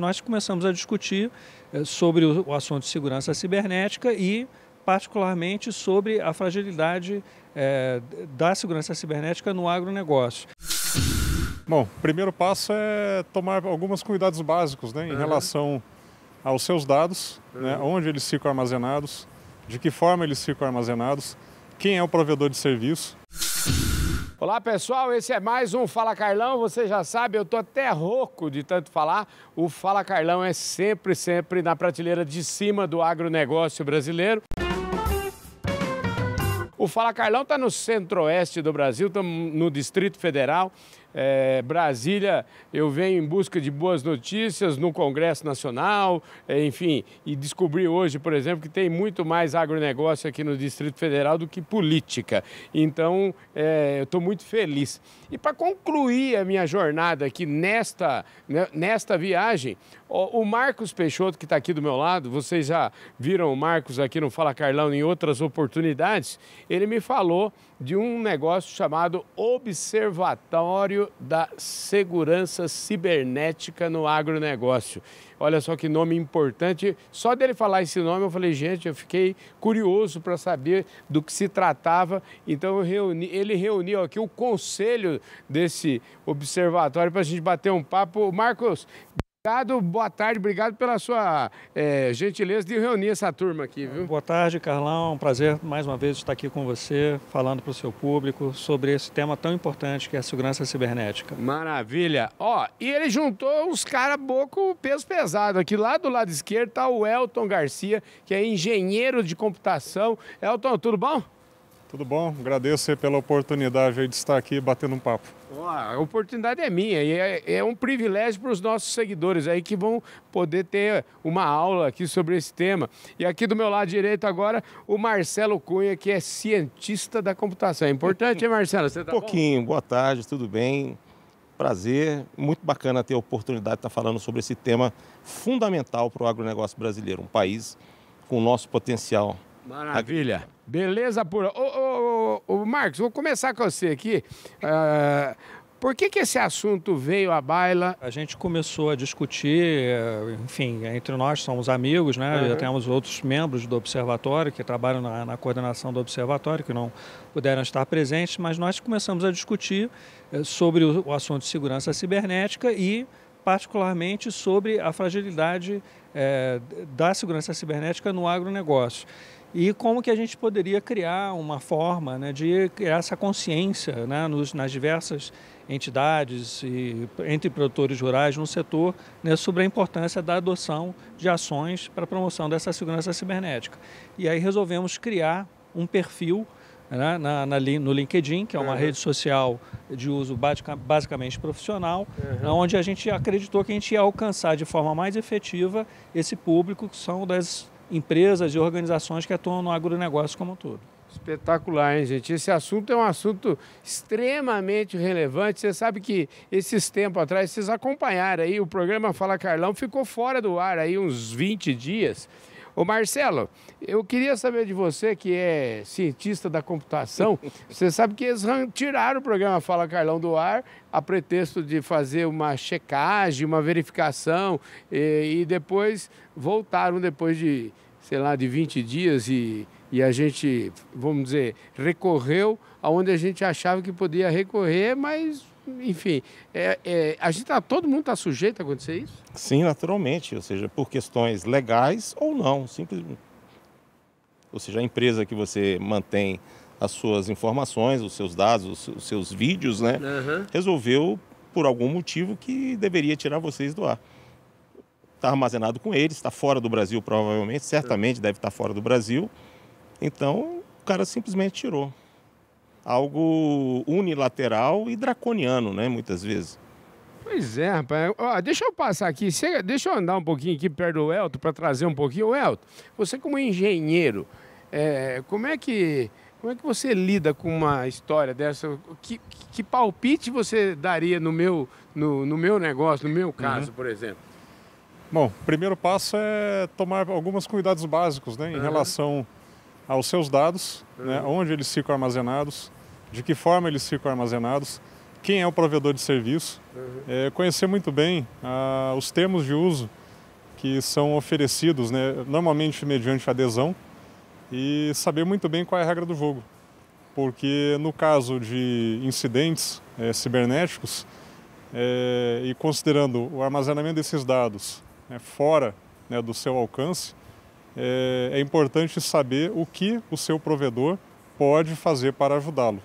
Nós começamos a discutir sobre o assunto de segurança cibernética e, particularmente, sobre a fragilidade da segurança cibernética no agronegócio. Bom, o primeiro passo é tomar alguns cuidados básicos, né, em relação aos seus dados, né, onde eles ficam armazenados, de que forma eles ficam armazenados, quem é o provedor de serviço. Olá pessoal, esse é mais um Fala Carlão. Você já sabe, eu tô até rouco de tanto falar. O Fala Carlão é sempre na prateleira de cima do agronegócio brasileiro. O Fala Carlão está no centro-oeste do Brasil, estamos no Distrito Federal. Brasília, eu venho em busca de boas notícias no Congresso Nacional, enfim, e descobri hoje, por exemplo, que tem muito mais agronegócio aqui no Distrito Federal do que política. Então, eu estou muito feliz. E para concluir a minha jornada aqui nesta viagem, o Marcos Peixoto, que está aqui do meu lado, vocês já viram o Marcos aqui no Fala Carlão em outras oportunidades, ele me falou de um negócio chamado Observatório da Segurança Cibernética no Agronegócio. Olha só que nome importante. Só dele falar esse nome, eu falei, gente, eu fiquei curioso para saber do que se tratava. Então, ele reuniu aqui o conselho desse observatório para a gente bater um papo. Marcos, obrigado, boa tarde, obrigado pela sua gentileza de reunir essa turma aqui, viu? Boa tarde, Carlão, é um prazer mais uma vez estar aqui com você, falando para o seu público sobre esse tema tão importante que é a segurança cibernética. Maravilha! Ó, e ele juntou uns caras boco peso pesado. Aqui lá do lado esquerdo está o Elton Garcia, que é engenheiro de computação. Elton, tudo bom? Tudo bom, agradeço pela oportunidade de estar aqui batendo um papo. A oportunidade é minha e é um privilégio para os nossos seguidores aí que vão poder ter uma aula aqui sobre esse tema. E aqui do meu lado direito agora, o Marcelo Cunha, que é cientista da computação. É importante, hein, Marcelo? Você tá bom? Boa tarde, tudo bem? Prazer, muito bacana ter a oportunidade de estar falando sobre esse tema fundamental para o agronegócio brasileiro, um país com o nosso potencial. Maravilha. Beleza pura. Ô, Marcos, vou começar com você aqui. Por que esse assunto veio à baila? A gente começou a discutir, enfim, entre nós somos amigos, né? Já temos outros membros do observatório que trabalham na coordenação do observatório, que não puderam estar presentes, mas nós começamos a discutir sobre o assunto de segurança cibernética e, particularmente, sobre a fragilidade da segurança cibernética no agronegócio. E como que a gente poderia criar uma forma, né, de criar essa consciência, né, nas diversas entidades e entre produtores rurais no setor, né, sobre a importância da adoção de ações para a promoção dessa segurança cibernética. E aí resolvemos criar um perfil, né, no LinkedIn, que é uma rede social de uso basicamente profissional, onde a gente acreditou que a gente ia alcançar de forma mais efetiva esse público, que são das empresas e organizações que atuam no agronegócio como um todo. Espetacular, hein, gente? Esse assunto é um assunto extremamente relevante. Você sabe que esses tempos atrás, vocês acompanharam aí, o programa Fala Carlão ficou fora do ar aí uns 20 dias. Ô Marcelo, eu queria saber de você, que é cientista da computação, você sabe que eles tiraram o programa Fala Carlão do ar a pretexto de fazer uma checagem, uma verificação e depois voltaram depois de, sei lá, de 20 dias e a gente, vamos dizer, recorreu aonde a gente achava que podia recorrer, mas... Enfim, todo mundo está sujeito a acontecer isso? Sim, naturalmente, ou seja, por questões legais ou não, simplesmente. Ou seja, a empresa que você mantém as suas informações, os seus dados, os seus vídeos, né, resolveu, por algum motivo, que deveria tirar vocês do ar. Está armazenado com eles, está fora do Brasil provavelmente, certamente deve estar fora do Brasil, então o cara simplesmente tirou. Algo unilateral e draconiano, né, muitas vezes. Pois é, rapaz. Ó, deixa eu passar aqui, deixa eu andar um pouquinho aqui perto do Elton para trazer um pouquinho. Ô, Elton, você como engenheiro, como é que você lida com uma história dessa? Que palpite você daria no meu negócio, no meu caso, por exemplo? Bom, o primeiro passo é tomar alguns cuidados básicos, né, em relação aos seus dados, né, onde eles ficam armazenados, de que forma eles ficam armazenados, quem é o provedor de serviço, conhecer muito bem os termos de uso que são oferecidos, né, normalmente mediante adesão, e saber muito bem qual é a regra do jogo. Porque no caso de incidentes cibernéticos, e considerando o armazenamento desses dados fora, né, do seu alcance, é importante saber o que o seu provedor pode fazer para ajudá-lo.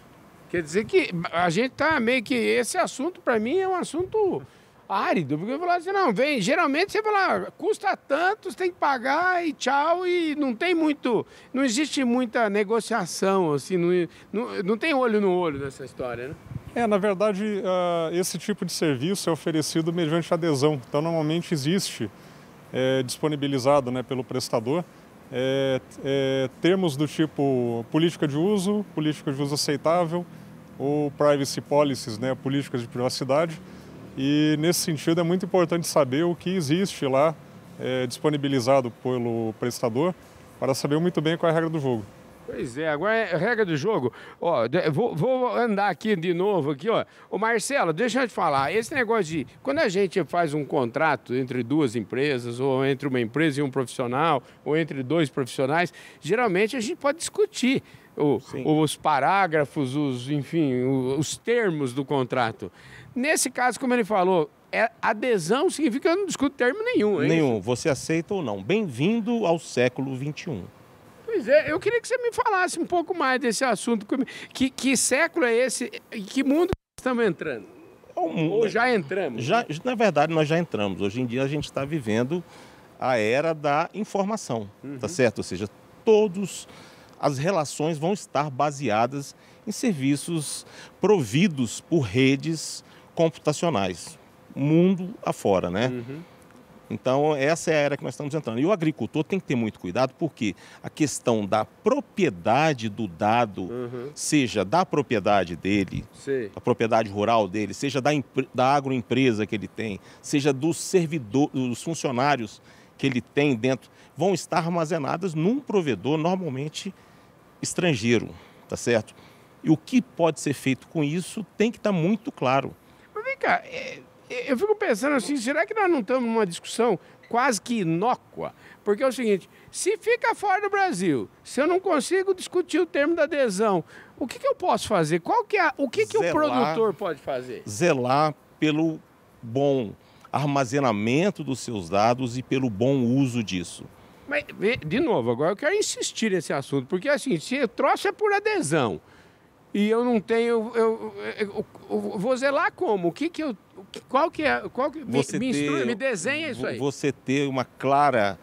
Quer dizer que a gente tá meio que... Esse assunto, para mim, é um assunto árido. Porque eu falo assim, não, vem... Geralmente você fala, custa tanto, você tem que pagar e tchau. E não tem muito... Não existe muita negociação, assim. Não tem olho no olho nessa história, né? Na verdade, esse tipo de serviço é oferecido mediante adesão. Então, normalmente existe disponibilizado, né, pelo prestador termos do tipo política de uso aceitável, ou privacy policies, né, políticas de privacidade. E nesse sentido é muito importante saber o que existe lá disponibilizado pelo prestador, para saber muito bem qual é a regra do jogo. Pois é, agora é a regra do jogo. Ó, vou andar aqui de novo aqui, ó. Ô Marcelo, deixa eu te falar, esse negócio de quando a gente faz um contrato entre duas empresas, ou entre uma empresa e um profissional, ou entre dois profissionais, geralmente a gente pode discutir os parágrafos, enfim, os termos do contrato. Nesse caso, como ele falou, adesão significa que eu não discuto termo nenhum. Nenhum, você aceita ou não. Bem-vindo ao século XXI. Pois é, eu queria que você me falasse um pouco mais desse assunto. Que século é esse? Em que mundo estamos entrando? Ou já entramos? Na verdade, nós já entramos. Hoje em dia, a gente está vivendo a era da informação, tá certo? Ou seja, todas as relações vão estar baseadas em serviços providos por redes computacionais, mundo afora, né? Então, essa é a era que nós estamos entrando. E o agricultor tem que ter muito cuidado, porque a questão da propriedade do dado, seja da propriedade dele, da propriedade rural dele, seja da agroempresa que ele tem, seja dos funcionários que ele tem dentro, vão estar armazenadas num provedor normalmente estrangeiro, tá certo? E o que pode ser feito com isso tem que estar muito claro. Mas vem cá, eu fico pensando assim, será que nós não estamos numa discussão quase que inócua? Porque é o seguinte, se fica fora do Brasil, se eu não consigo discutir o termo da adesão, o que eu posso fazer? O que o produtor pode fazer? Zelar pelo bom armazenamento dos seus dados e pelo bom uso disso. Mas, de novo, agora eu quero insistir nesse assunto, porque assim, se o troço é por adesão, e eu não tenho, eu vou zelar como? Me desenha isso aí. Você ter uma clara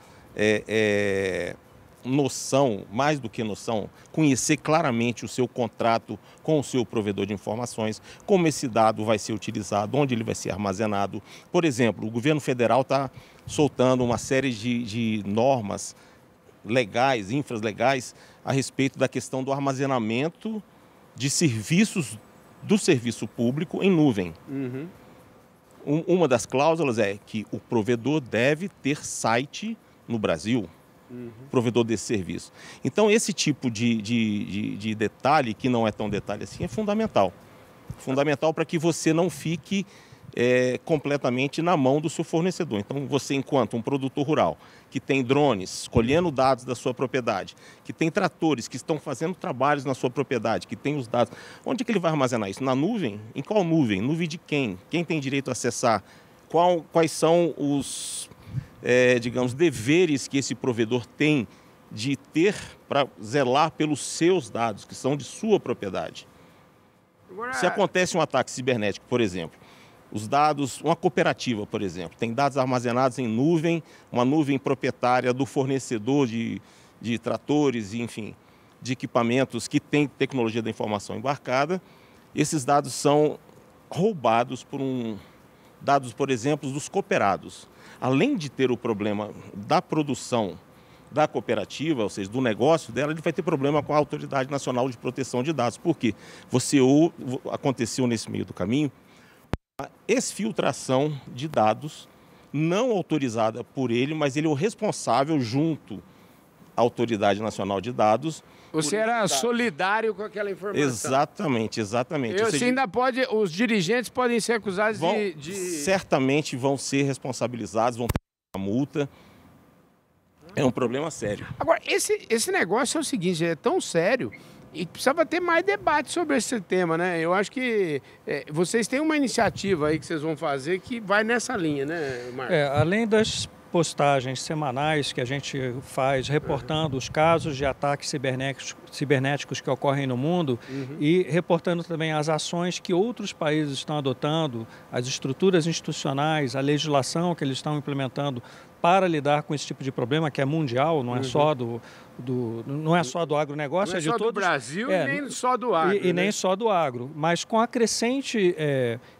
noção, mais do que noção, conhecer claramente o seu contrato com o seu provedor de informações, como esse dado vai ser utilizado, onde ele vai ser armazenado. Por exemplo, o governo federal está soltando uma série de normas legais, infralegais, a respeito da questão do armazenamento de serviços do serviço público em nuvem. Uma das cláusulas é que o provedor deve ter site no Brasil, provedor desse serviço. Então, esse tipo de detalhe, que não é tão detalhe assim, é fundamental. Fundamental para que você não fique completamente na mão do seu fornecedor. Então, você, enquanto um produtor rural, que tem drones colhendo dados da sua propriedade, que tem tratores que estão fazendo trabalhos na sua propriedade, que tem os dados, onde é que ele vai armazenar isso? Na nuvem? Em qual nuvem? Nuvem de quem? Quem tem direito a acessar? Quais são os, digamos, deveres que esse provedor tem de ter para zelar pelos seus dados, que são de sua propriedade? Se acontece um ataque cibernético, por exemplo, os dados, uma cooperativa, por exemplo, tem dados armazenados em nuvem, uma nuvem proprietária do fornecedor de tratores, enfim, de equipamentos que tem tecnologia da informação embarcada. Esses dados são roubados dados, por exemplo, dos cooperados. Além de ter o problema da produção da cooperativa, ou seja, do negócio dela, ele vai ter problema com a Autoridade Nacional de Proteção de Dados. Por quê? Aconteceu nesse meio do caminho a exfiltração de dados não autorizada por ele, mas ele é o responsável, junto à Autoridade Nacional de Dados, Você era solidário com aquela informação. Exatamente, exatamente. Você ainda pode, os dirigentes podem ser acusados de... Certamente vão ser responsabilizados, vão ter uma multa. É um problema sério. Agora, esse negócio é o seguinte, é tão sério e precisava ter mais debate sobre esse tema, né? Eu acho que vocês têm uma iniciativa aí que vocês vão fazer que vai nessa linha, né, Marcos? Além das postagens semanais que a gente faz reportando os casos de ataques cibernéticos que ocorrem no mundo e reportando também as ações que outros países estão adotando, as estruturas institucionais, a legislação que eles estão implementando para lidar com esse tipo de problema que é mundial, não é só não é só do agronegócio, não é de só todos. Do Brasil e nem só do agro. E nem só do agro, mas com a crescente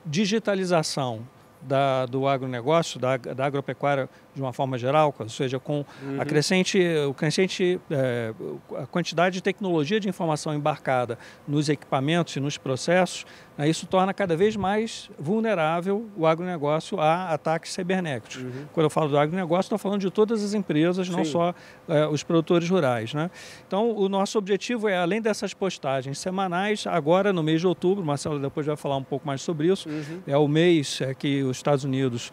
digitalização do agronegócio, da agropecuária de uma forma geral, ou seja, com a quantidade de tecnologia de informação embarcada nos equipamentos e nos processos, isso torna cada vez mais vulnerável o agronegócio a ataques cibernéticos. Quando eu falo do agronegócio, estou falando de todas as empresas, não só os produtores rurais, né? Então, o nosso objetivo é, além dessas postagens semanais, agora no mês de outubro, o Marcelo depois vai falar um pouco mais sobre isso, é o mês que os Estados Unidos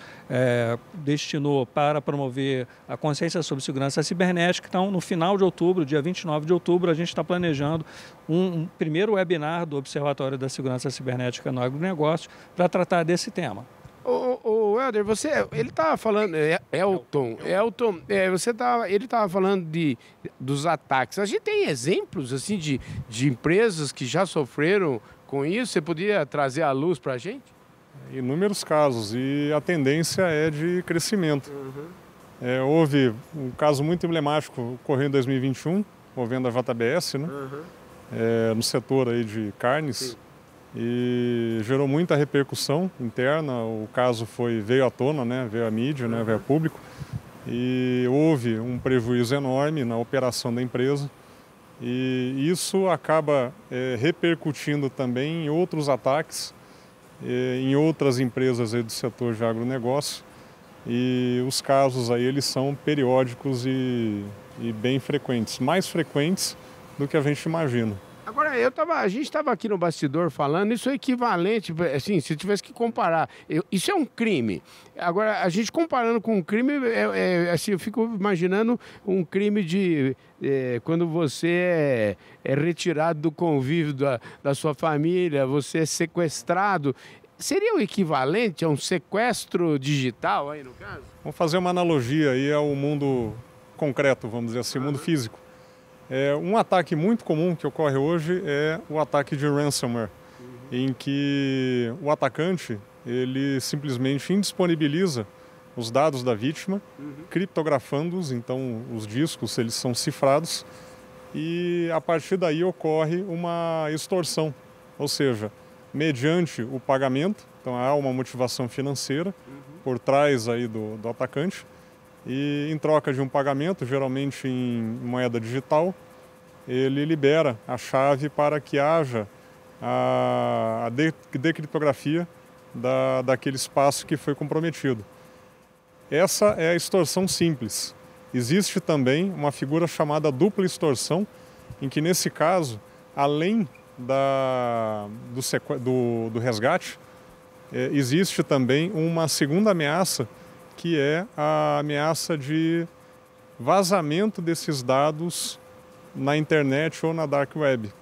destinou para promover a consciência sobre segurança cibernética. Então, no final de outubro, dia 29 de outubro, a gente está planejando um primeiro webinar do Observatório da Segurança Cibernética no Agronegócio para tratar desse tema. O Helder, ele estava falando, Elton, ele estava falando dos ataques. A gente tem exemplos assim de empresas que já sofreram com isso? Você podia trazer à luz para a gente? Inúmeros casos, e a tendência é de crescimento. Houve um caso muito emblemático ocorreu em 2021, envolvendo a JBS, né? No setor aí de carnes, e gerou muita repercussão interna. O caso veio à tona, né? Veio à mídia, né? Veio a público, e houve um prejuízo enorme na operação da empresa, e isso acaba repercutindo também em outros ataques em outras empresas aí do setor de agronegócio, e os casos aí eles são periódicos e bem frequentes, mais frequentes do que a gente imagina. Agora, a gente estava aqui no bastidor falando, isso é equivalente, assim, se tivesse que comparar, isso é um crime. Agora, a gente comparando com um crime, assim, eu fico imaginando um crime de quando você é retirado do convívio da sua família, você é sequestrado. Seria o equivalente a um sequestro digital aí no caso? Vamos fazer uma analogia aí ao mundo concreto, vamos dizer assim, mundo físico. Um ataque muito comum que ocorre hoje é o ataque de ransomware, em que o atacante ele simplesmente indisponibiliza os dados da vítima, criptografando-os, então os discos eles são cifrados, e a partir daí ocorre uma extorsão, ou seja, mediante o pagamento, então há uma motivação financeira por trás aí do atacante, e em troca de um pagamento, geralmente em moeda digital, ele libera a chave para que haja a decriptografia daquele espaço que foi comprometido. Essa é a extorsão simples. Existe também uma figura chamada dupla extorsão, em que nesse caso, além do resgate, existe também uma segunda ameaça, que é a ameaça de vazamento desses dados na internet ou na dark web.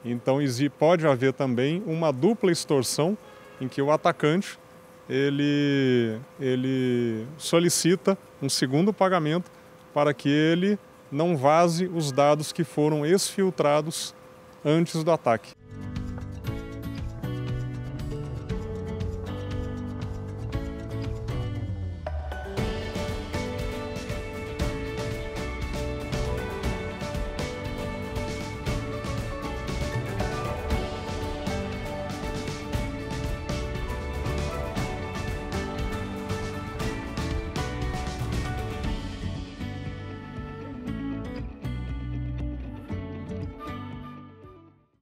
Então pode haver também uma dupla extorsão, em que o atacante ele solicita um segundo pagamento para que ele não vaze os dados que foram exfiltrados antes do ataque.